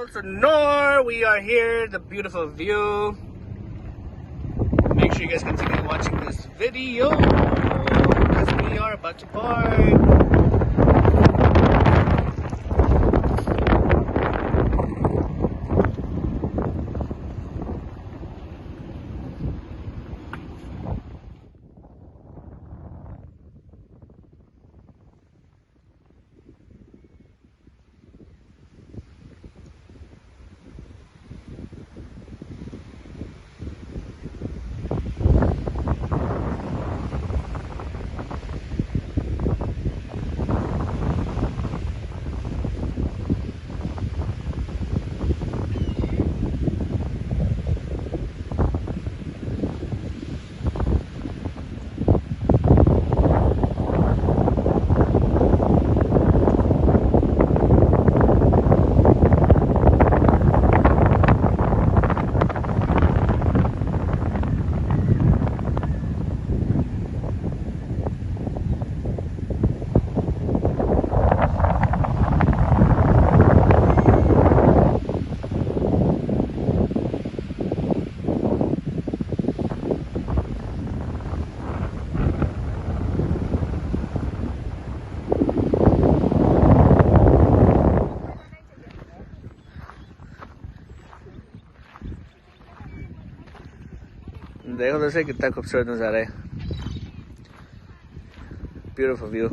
Elsinore, we are here, the beautiful view. Make sure you guys continue watching this video because we are about to park. देखो दोस्तों कितना खूबसूरत नज़ारा है, beautiful view.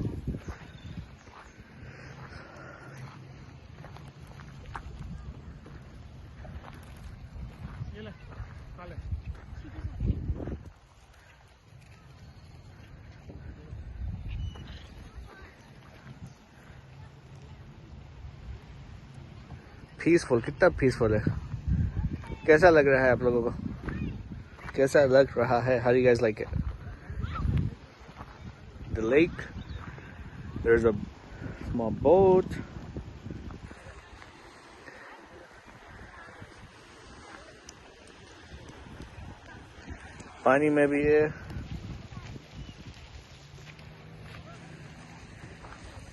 Peaceful, कितना peaceful है। कैसा लग रहा है आप लोगों को? कैसा लग रहा है? How do you guys like it? The lake. There's a small boat. पानी में भी है।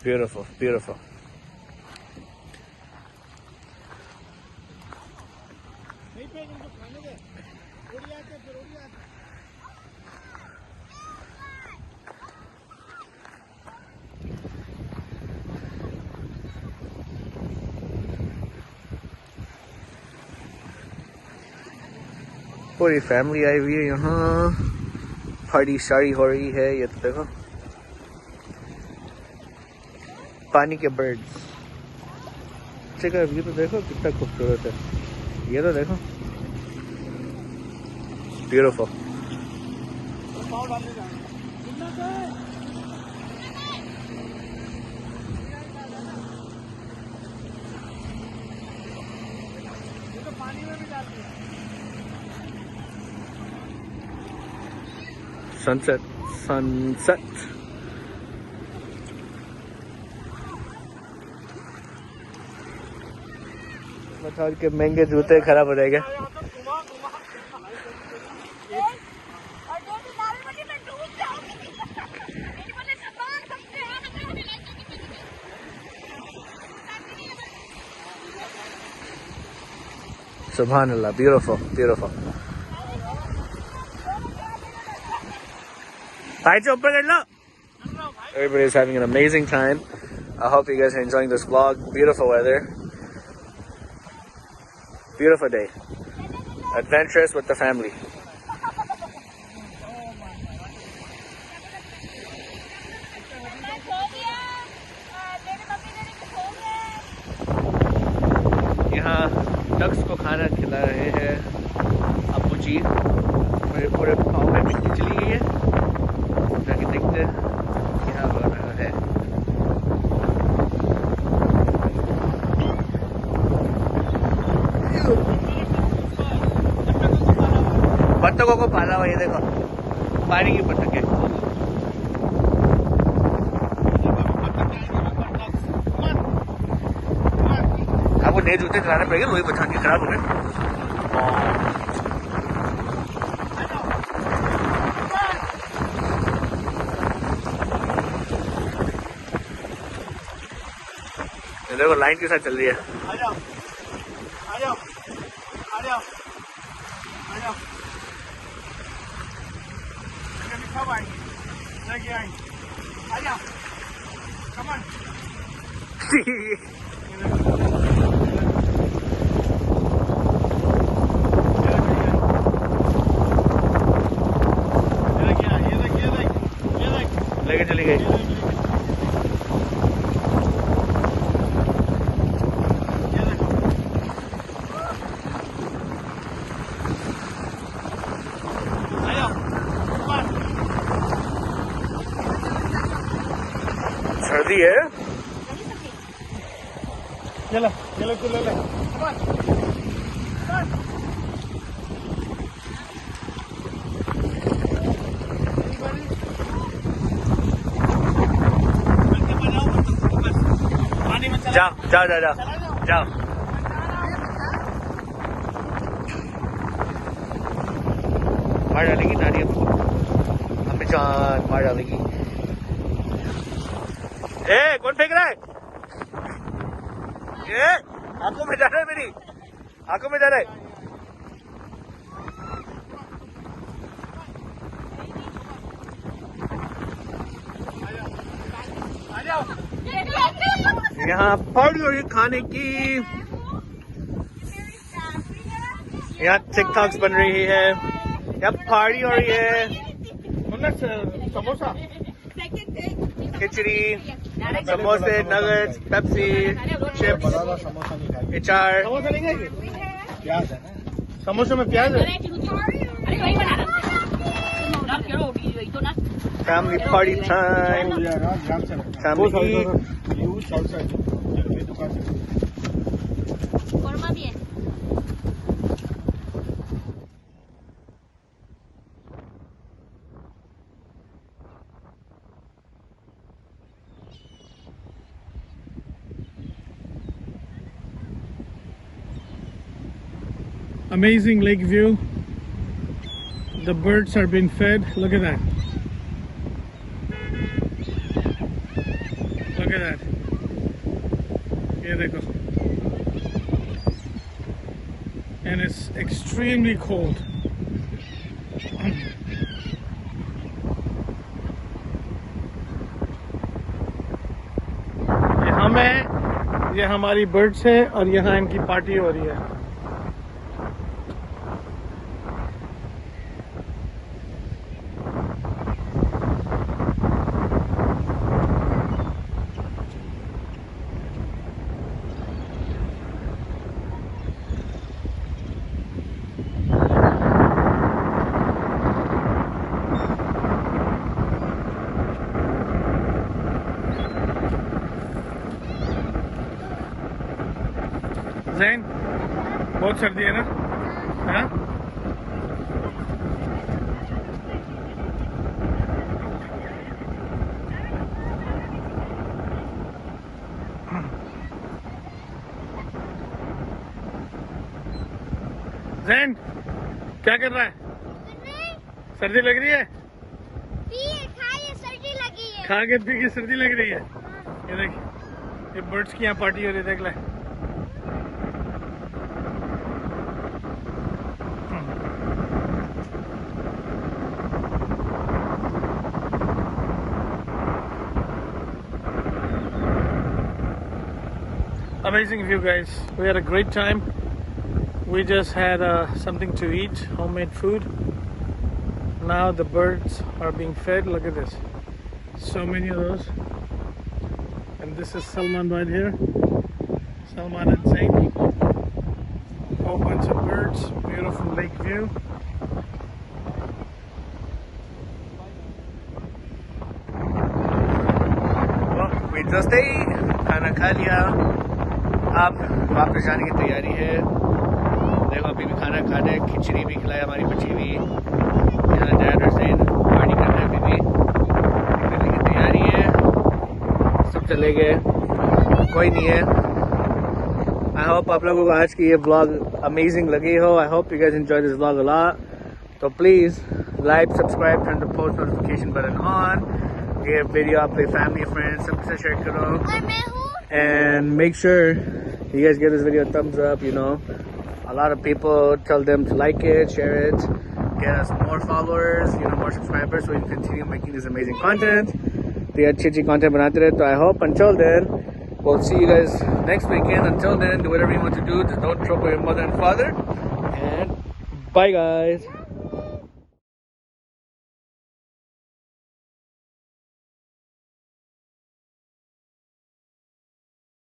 Beautiful, beautiful. पूरी फैमिली आई हुई है यहाँ, पार्टी शाड़ी हो रही है। ये तो देखो पानी के बर्ड्स, ठीक है। ये तो देखो कितना खूबसूरत है। ये तो देखो ब्यूटीफुल। Sunset, sunset. बता के महंगे जूते खराब हो जाएंगे। सुभान अल्लाह, beautiful, ब्यूटीफul. Everybody is having an amazing time. I hope you guys are enjoying this vlog. Beautiful weather. Beautiful day. Adventurous with the family. यहाँ डक्स को खाना खिला रहे हैं अब्बू जी। मेरे पूरे पाँव में मिट्टी चली गई है, जाके देखते हैं क्या हो रहा है। बत्तखों को पाला हुआ, ये देखो पानी की बत्तख है। आपको नए जूते दिलाने पड़ेंगे, वही बचा के खराब हो गए। देखो लाइन के साथ चल रही है। लेके आई आजा कमन लेके चली गई। सर्दी है। चलो चलो तू ले ले जाओ जाओ जाओ जाओ जाओ। मार डालेगी नानी हमको, हमें जान मार डालेगी। ए कौन फेंक रहा है? ए आंखों में जा रहा है, मेरी आंखों में जा रहा है। यहाँ पार्टी हो रही है खाने की, यहाँ टिकटॉक्स बन रही है, यहाँ पार्टी हो रही है। समोसा खिचड़ी, समोसे, नगेट्स, पेप्सी, चिप्स, अचार। समोसा नहीं खाएंगे? प्याज है ना समोसे में, प्याज है। Family party time. Amazing lake view. The birds are being fed. Look at that. Look at that. ये देखो. And it's extremely cold. यहाँ में ये हमारी बर्ड्स है और यहाँ इनकी पार्टी हो रही है। जैन बहुत सर्दी है ना? हाँ? जैन क्या कर रहा है? सर्दी लग रही है? सर्दी लगी है। खा के पी के सर्दी लग रही है। ये देख, ये बर्ड्स की यहाँ पार्टी हो रही है, देख ले। Amazing view, guys. We had a great time. We just had something to eat, homemade food. Now the birds are being fed. Look at this. So many of those. And this is Salman right here. Salman and Zain. Whole bunch of birds. Beautiful lake view. Well, we just ate. खाना खा लिया। अब वापस जाने की तैयारी है। देखो अभी भी खाना खाने, खिचड़ी भी खिलाया हमारी बची हुई। यहाँ डैड और ज़ैन पार्टी कर रहे हैं, अभी भी निकलने की तैयारी है। सब चले गए, कोई नहीं है। आई होप आप लोगों को आज की ये व्लॉग अमेजिंग लगी हो। I hope you guys enjoy this vlog a lot. तो please like, subscribe, turn the post notification button on. ये वीडियो अपने फैमिली फ्रेंड्स सबसे शेयर करो। And make sure you guys give this video a thumbs up. You know, a lot of people, tell them to like it, share it, get us more followers, more subscribers, so we can continue making this amazing content. The अच्छी content बनाते रहे. So I hope until then, we'll see you guys next weekend. Until then, do whatever you want to do. Just don't trouble your mother and father. And bye, guys.